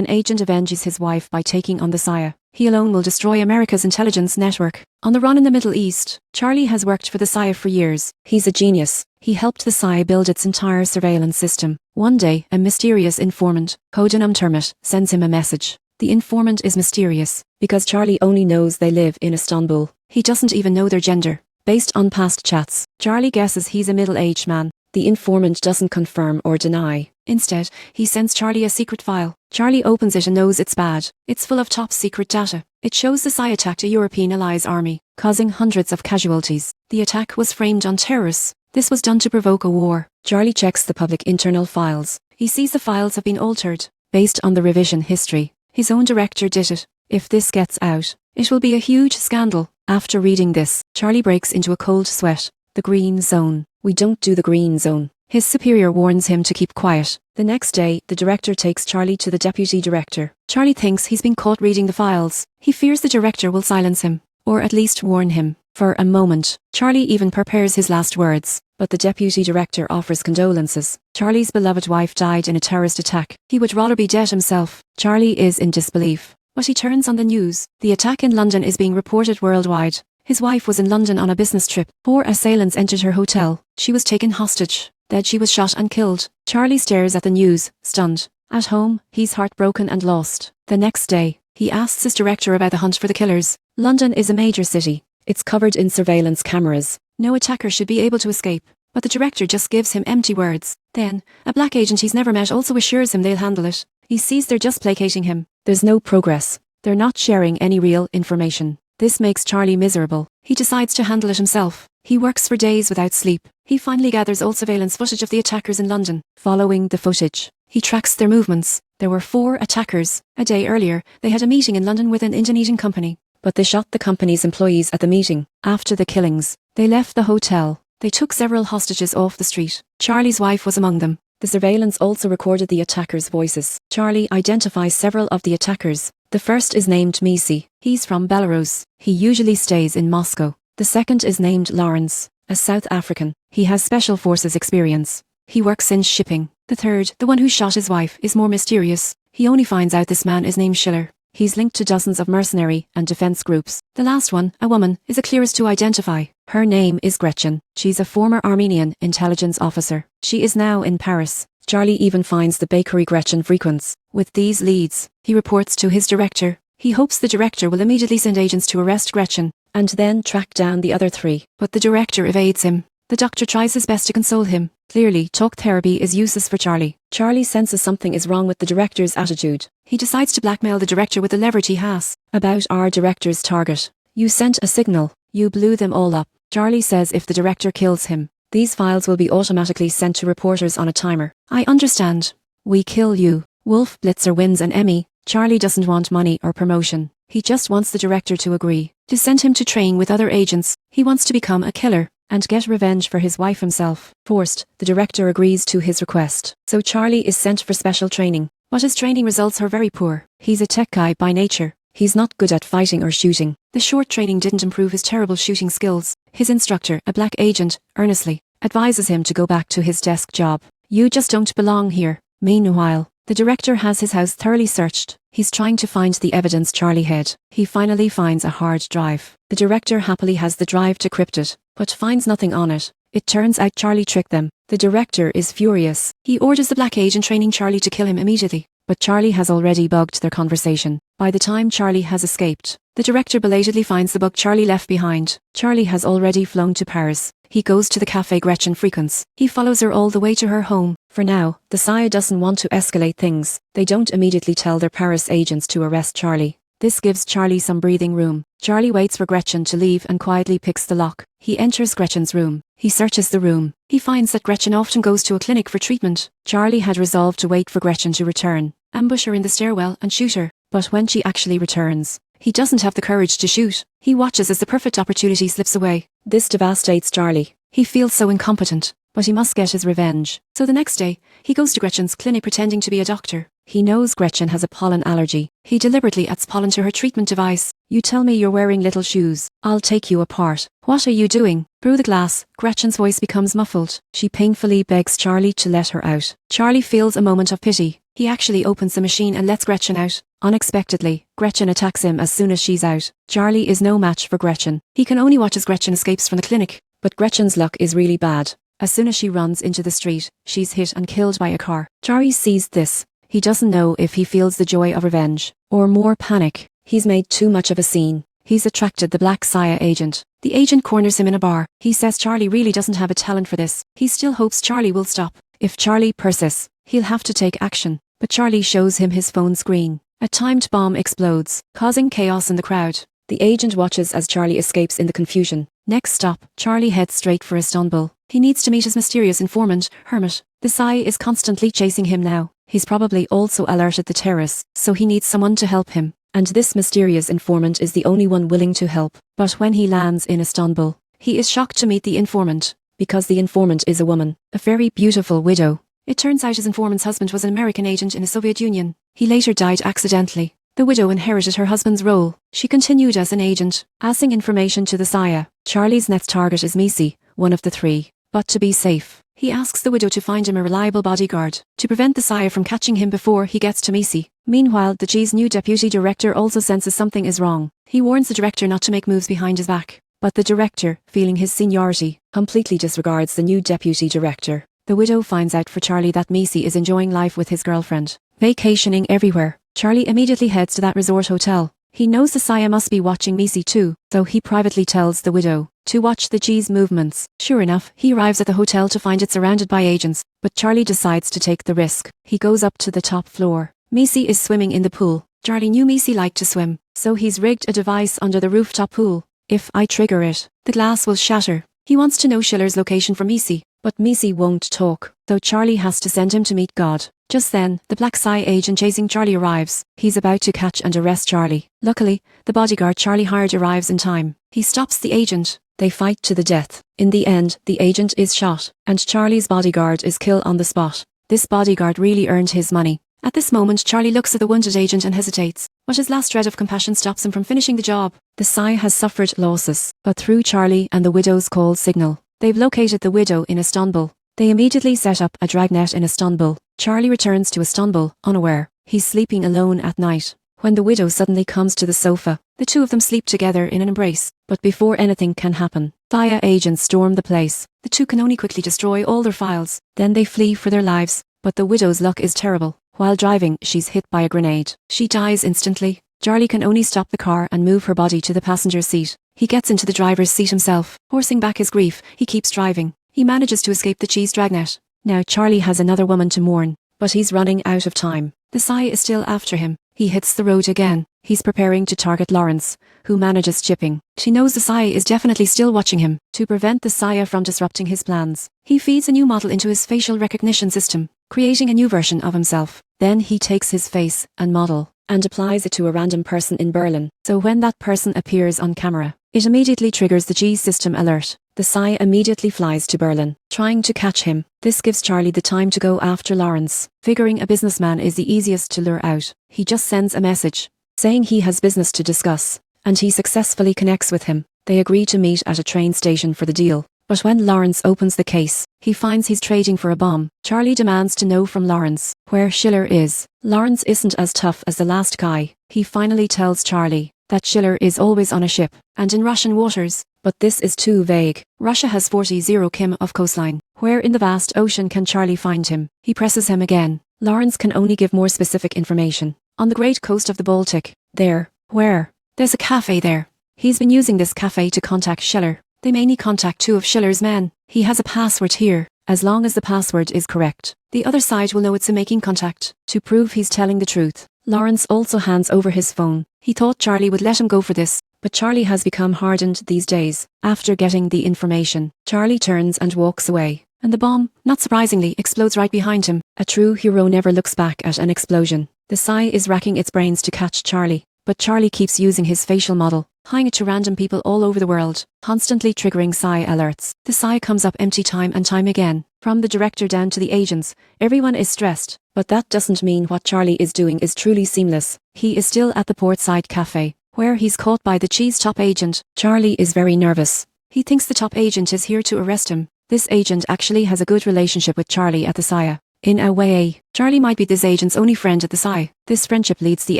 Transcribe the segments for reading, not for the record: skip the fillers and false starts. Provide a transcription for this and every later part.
An agent avenges his wife by taking on the CIA. He alone will destroy America's intelligence network. On the run in the Middle East, Charlie has worked for the CIA for years. He's a genius. He helped the CIA build its entire surveillance system. One day, a mysterious informant, Codenum Termit, sends him a message. The informant is mysterious, because Charlie only knows they live in Istanbul. He doesn't even know their gender. Based on past chats, Charlie guesses he's a middle-aged man. The informant doesn't confirm or deny. Instead, he sends Charlie a secret file. Charlie opens it and knows it's bad. It's full of top-secret data. It shows the CIA attacked a European allies army, causing hundreds of casualties. The attack was framed on terrorists. This was done to provoke a war. Charlie checks the public internal files. He sees the files have been altered, based on the revision history. His own director did it. If this gets out, it will be a huge scandal. After reading this, Charlie breaks into a cold sweat. The green zone. We don't do the green zone. His superior warns him to keep quiet. The next day, the director takes Charlie to the deputy director. Charlie thinks he's been caught reading the files. He fears the director will silence him, or at least warn him. For a moment, Charlie even prepares his last words, but the deputy director offers condolences. Charlie's beloved wife died in a terrorist attack. He would rather be dead himself. Charlie is in disbelief, but he turns on the news. The attack in London is being reported worldwide. His wife was in London on a business trip. 4 assailants entered her hotel. She was taken hostage. Then she was shot and killed. Charlie stares at the news, stunned. At home, he's heartbroken and lost. The next day, he asks his director about the hunt for the killers. London is a major city. It's covered in surveillance cameras. No attacker should be able to escape. But the director just gives him empty words. Then, a black agent he's never met also assures him they'll handle it. He sees they're just placating him. There's no progress. They're not sharing any real information. This makes Charlie miserable. He decides to handle it himself. He works for days without sleep. He finally gathers old surveillance footage of the attackers in London. Following the footage, he tracks their movements. There were 4 attackers. A day earlier, they had a meeting in London with an Indonesian company. But they shot the company's employees at the meeting. After the killings, they left the hotel. They took several hostages off the street. Charlie's wife was among them. The surveillance also recorded the attackers' voices. Charlie identifies several of the attackers. The first is named Misi. He's from Belarus. He usually stays in Moscow. The second is named Lawrence, a South African. He has special forces experience. He works in shipping. The third, the one who shot his wife, is more mysterious. He only finds out this man is named Schiller. He's linked to dozens of mercenary and defense groups. The last one, a woman, is the clearest to identify. Her name is Gretchen. She's a former Armenian intelligence officer. She is now in Paris. Charlie even finds the bakery Gretchen frequents. With these leads, he reports to his director. He hopes the director will immediately send agents to arrest Gretchen, and then track down the other 3. But the director evades him. The doctor tries his best to console him. Clearly, talk therapy is useless for Charlie. Charlie senses something is wrong with the director's attitude. He decides to blackmail the director with the leverage he has. About our director's target. You sent a signal. You blew them all up. Charlie says if the director kills him, these files will be automatically sent to reporters on a timer. I understand. We kill you. Wolf Blitzer wins an Emmy. Charlie doesn't want money or promotion. He just wants the director to agree to send him to train with other agents. He wants to become a killer and get revenge for his wife himself. Forced, the director agrees to his request. So Charlie is sent for special training. But his training results are very poor. He's a tech guy by nature. He's not good at fighting or shooting. The short training didn't improve his terrible shooting skills. His instructor, a black agent, earnestly advises him to go back to his desk job. You just don't belong here. Meanwhile, the director has his house thoroughly searched. He's trying to find the evidence Charlie hid. He finally finds a hard drive. The director happily has the drive decrypted, but finds nothing on it. It turns out Charlie tricked them. The director is furious. He orders the black agent training Charlie to kill him immediately. But Charlie has already bugged their conversation. By the time Charlie has escaped, the director belatedly finds the book Charlie left behind. Charlie has already flown to Paris. He goes to the cafe Gretchen frequents. He follows her all the way to her home. For now, the CIA doesn't want to escalate things. They don't immediately tell their Paris agents to arrest Charlie. This gives Charlie some breathing room. Charlie waits for Gretchen to leave and quietly picks the lock. He enters Gretchen's room. He searches the room. He finds that Gretchen often goes to a clinic for treatment. Charlie had resolved to wait for Gretchen to return, ambush her in the stairwell and shoot her. But when she actually returns, he doesn't have the courage to shoot. He watches as the perfect opportunity slips away. This devastates Charlie. He feels so incompetent, but he must get his revenge. So the next day, he goes to Gretchen's clinic pretending to be a doctor. He knows Gretchen has a pollen allergy. He deliberately adds pollen to her treatment device. You tell me you're wearing little shoes. I'll take you apart. What are you doing? Through the glass, Gretchen's voice becomes muffled. She painfully begs Charlie to let her out. Charlie feels a moment of pity. He actually opens the machine and lets Gretchen out. Unexpectedly, Gretchen attacks him as soon as she's out. Charlie is no match for Gretchen. He can only watch as Gretchen escapes from the clinic. But Gretchen's luck is really bad. As soon as she runs into the street, she's hit and killed by a car. Charlie sees this. He doesn't know if he feels the joy of revenge, or more panic. He's made too much of a scene. He's attracted the black Saya agent. The agent corners him in a bar. He says Charlie really doesn't have a talent for this. He still hopes Charlie will stop. If Charlie persists, he'll have to take action. But Charlie shows him his phone screen. A timed bomb explodes, causing chaos in the crowd. The agent watches as Charlie escapes in the confusion. Next stop, Charlie heads straight for Istanbul. He needs to meet his mysterious informant, Hermit. The Sai is constantly chasing him now. He's probably also alerted the terrorists, so he needs someone to help him. And this mysterious informant is the only one willing to help. But when he lands in Istanbul, he is shocked to meet the informant, because the informant is a woman, a very beautiful widow. It turns out his informant's husband was an American agent in the Soviet Union. He later died accidentally. The widow inherited her husband's role. She continued as an agent, passing information to the Saya. Charlie's next target is Misi, one of the three. But to be safe, he asks the widow to find him a reliable bodyguard, to prevent the Saya from catching him before he gets to Misi. Meanwhile, the G's new deputy director also senses something is wrong. He warns the director not to make moves behind his back. But the director, feeling his seniority, completely disregards the new deputy director. The widow finds out for Charlie that Misi is enjoying life with his girlfriend, vacationing everywhere. Charlie immediately heads to that resort hotel. He knows the Saya must be watching Misi too, so he privately tells the widow to watch the G's movements. Sure enough, he arrives at the hotel to find it surrounded by agents, but Charlie decides to take the risk. He goes up to the top floor. Misi is swimming in the pool. Charlie knew Misi liked to swim, so he's rigged a device under the rooftop pool. If I trigger it, the glass will shatter. He wants to know Schiller's location for Misi, but Misi won't talk, so Charlie has to send him to meet God. Just then, the black Psy agent chasing Charlie arrives. He's about to catch and arrest Charlie. Luckily, the bodyguard Charlie hired arrives in time. He stops the agent. They fight to the death. In the end, the agent is shot, and Charlie's bodyguard is killed on the spot. This bodyguard really earned his money. At this moment, Charlie looks at the wounded agent and hesitates, but his last dread of compassion stops him from finishing the job. The Psy has suffered losses, but through Charlie and the widow's call signal, they've located the widow in Istanbul. They immediately set up a dragnet in Istanbul. Charlie returns to Istanbul, unaware. He's sleeping alone at night, when the widow suddenly comes to the sofa. The two of them sleep together in an embrace, but before anything can happen, Saya agents storm the place. The two can only quickly destroy all their files. Then they flee for their lives, but the widow's luck is terrible. While driving, she's hit by a grenade. She dies instantly. Charlie can only stop the car and move her body to the passenger seat. He gets into the driver's seat himself. Forcing back his grief, he keeps driving. He manages to escape the cheese dragnet. Now Charlie has another woman to mourn, but he's running out of time. The Psy is still after him. He hits the road again. He's preparing to target Lawrence, who manages chipping. She knows the Psy is definitely still watching him. To prevent the Saya from disrupting his plans, he feeds a new model into his facial recognition system, creating a new version of himself. Then he takes his face and model and applies it to a random person in Berlin. So when that person appears on camera, it immediately triggers the G system alert. The Psy immediately flies to Berlin, trying to catch him. This gives Charlie the time to go after Lawrence. Figuring a businessman is the easiest to lure out, he just sends a message, saying he has business to discuss, and he successfully connects with him. They agree to meet at a train station for the deal. But when Lawrence opens the case, he finds he's trading for a bomb. Charlie demands to know from Lawrence where Schiller is. Lawrence isn't as tough as the last guy. He finally tells Charlie that Schiller is always on a ship, and in Russian waters. But this is too vague. Russia has 40 km of coastline. Where in the vast ocean can Charlie find him? He presses him again. Lawrence can only give more specific information. On the great coast of the Baltic. There. Where? There's a cafe there. He's been using this cafe to contact Schiller. They mainly contact two of Schiller's men. He has a password here. As long as the password is correct, the other side will know it's him making contact. To prove he's telling the truth, Lawrence also hands over his phone. He thought Charlie would let him go for this, but Charlie has become hardened these days. After getting the information, Charlie turns and walks away. And the bomb, not surprisingly, explodes right behind him. A true hero never looks back at an explosion. The Psy is racking its brains to catch Charlie, but Charlie keeps using his facial model, tying it to random people all over the world, constantly triggering Psy alerts. The Psy comes up empty time and time again. From the director down to the agents, everyone is stressed. But that doesn't mean what Charlie is doing is truly seamless. He is still at the portside cafe, where he's caught by the cheese top agent. Charlie is very nervous. He thinks the top agent is here to arrest him. This agent actually has a good relationship with Charlie at the Saya. In a way, Charlie might be this agent's only friend at the SI. This friendship leads the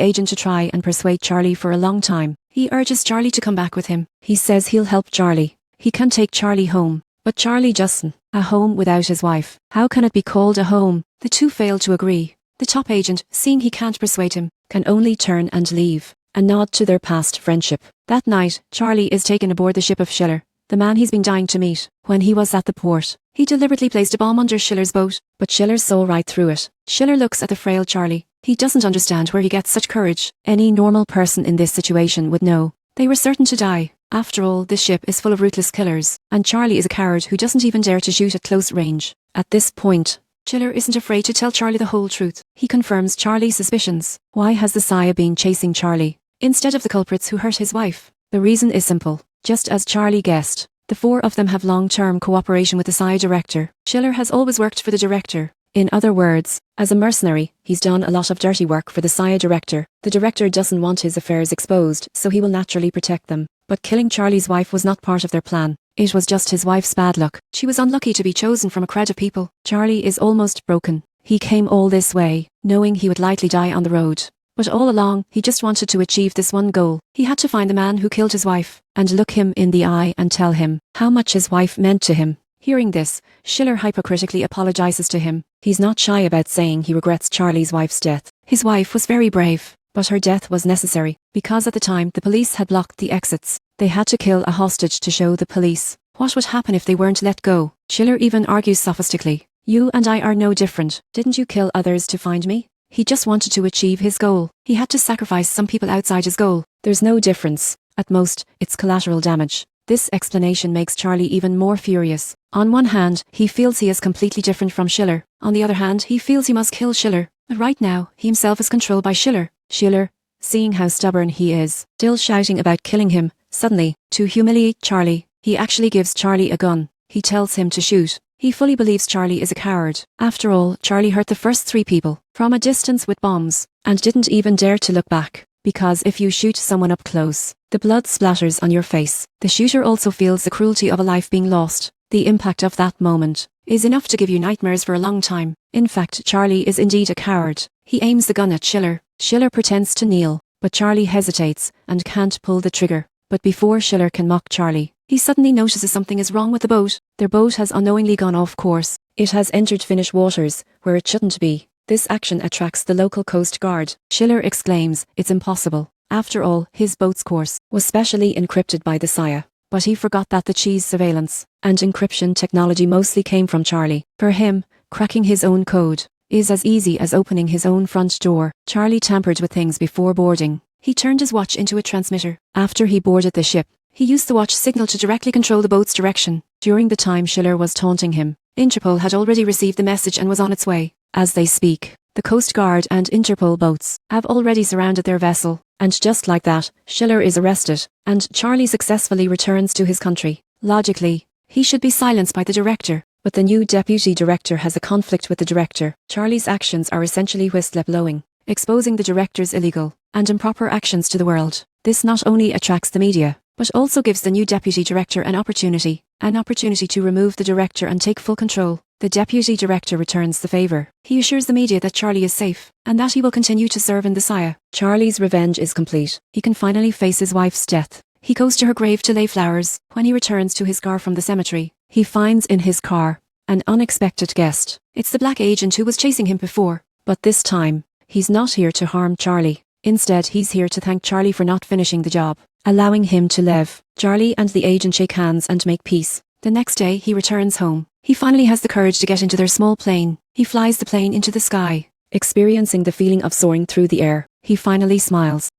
agent to try and persuade Charlie for a long time. He urges Charlie to come back with him. He says he'll help Charlie. He can take Charlie home. But Charlie Justin, a home without his wife. How can it be called a home? The two fail to agree. The top agent, seeing he can't persuade him, can only turn and leave. A nod to their past friendship. That night, Charlie is taken aboard the ship of Schiller, the man he's been dying to meet. When he was at the port, he deliberately placed a bomb under Schiller's boat, but Schiller saw right through it. Schiller looks at the frail Charlie. He doesn't understand where he gets such courage. Any normal person in this situation would know. They were certain to die. After all, this ship is full of ruthless killers, and Charlie is a coward who doesn't even dare to shoot at close range. At this point, Schiller isn't afraid to tell Charlie the whole truth. He confirms Charlie's suspicions. Why has the Sire been chasing Charlie, instead of the culprits who hurt his wife? The reason is simple. Just as Charlie guessed, the four of them have long-term cooperation with the Sire director. Schiller has always worked for the director. In other words, as a mercenary, he's done a lot of dirty work for the Sire director. The director doesn't want his affairs exposed, so he will naturally protect them. But killing Charlie's wife was not part of their plan. It was just his wife's bad luck. She was unlucky to be chosen from a crowd of people. Charlie is almost broken. He came all this way, knowing he would likely die on the road. But all along, he just wanted to achieve this one goal. He had to find the man who killed his wife, and look him in the eye and tell him how much his wife meant to him. Hearing this, Schiller hypocritically apologizes to him. He's not shy about saying he regrets Charlie's wife's death. His wife was very brave, but her death was necessary, because at the time the police had blocked the exits. They had to kill a hostage to show the police. What would happen if they weren't let go? Schiller even argues sophistically. You and I are no different. Didn't you kill others to find me? He just wanted to achieve his goal. He had to sacrifice some people outside his goal. There's no difference. At most, it's collateral damage. This explanation makes Charlie even more furious. On one hand, he feels he is completely different from Schiller. On the other hand, he feels he must kill Schiller. But right now, he himself is controlled by Schiller. Schiller, seeing how stubborn he is, still shouting about killing him, suddenly, to humiliate Charlie, he actually gives Charlie a gun. He tells him to shoot. He fully believes Charlie is a coward. After all, Charlie hurt the first 3 people from a distance with bombs, and didn't even dare to look back. Because if you shoot someone up close, the blood splatters on your face. The shooter also feels the cruelty of a life being lost. The impact of that moment is enough to give you nightmares for a long time. In fact, Charlie is indeed a coward. He aims the gun at Schiller. Schiller pretends to kneel, but Charlie hesitates and can't pull the trigger. But before Schiller can mock Charlie, he suddenly notices something is wrong with the boat. Their boat has unknowingly gone off course. It has entered Finnish waters, where it shouldn't be. This action attracts the local coast guard. Schiller exclaims, it's impossible. After all, his boat's course was specially encrypted by the Sire. But he forgot that the cheese surveillance and encryption technology mostly came from Charlie. For him, cracking his own code is as easy as opening his own front door. Charlie tampered with things before boarding. He turned his watch into a transmitter. After he boarded the ship, he used the watch signal to directly control the boat's direction. During the time Schiller was taunting him, Interpol had already received the message and was on its way. As they speak, the Coast Guard and Interpol boats have already surrounded their vessel. And just like that, Schiller is arrested, and Charlie successfully returns to his country. Logically, he should be silenced by the director, but the new deputy director has a conflict with the director. Charlie's actions are essentially whistleblowing, exposing the director's illegal and improper actions to the world. This not only attracts the media, but also gives the new deputy director an opportunity to remove the director and take full control. The deputy director returns the favor. He assures the media that Charlie is safe, and that he will continue to serve in the Sire. Charlie's revenge is complete. He can finally face his wife's death. He goes to her grave to lay flowers. When he returns to his car from the cemetery, he finds in his car an unexpected guest. It's the black agent who was chasing him before. But this time, he's not here to harm Charlie. Instead, he's here to thank Charlie for not finishing the job, allowing him to live. Charlie and the agent shake hands and make peace. The next day, he returns home. He finally has the courage to get into their small plane. He flies the plane into the sky. Experiencing the feeling of soaring through the air, he finally smiles.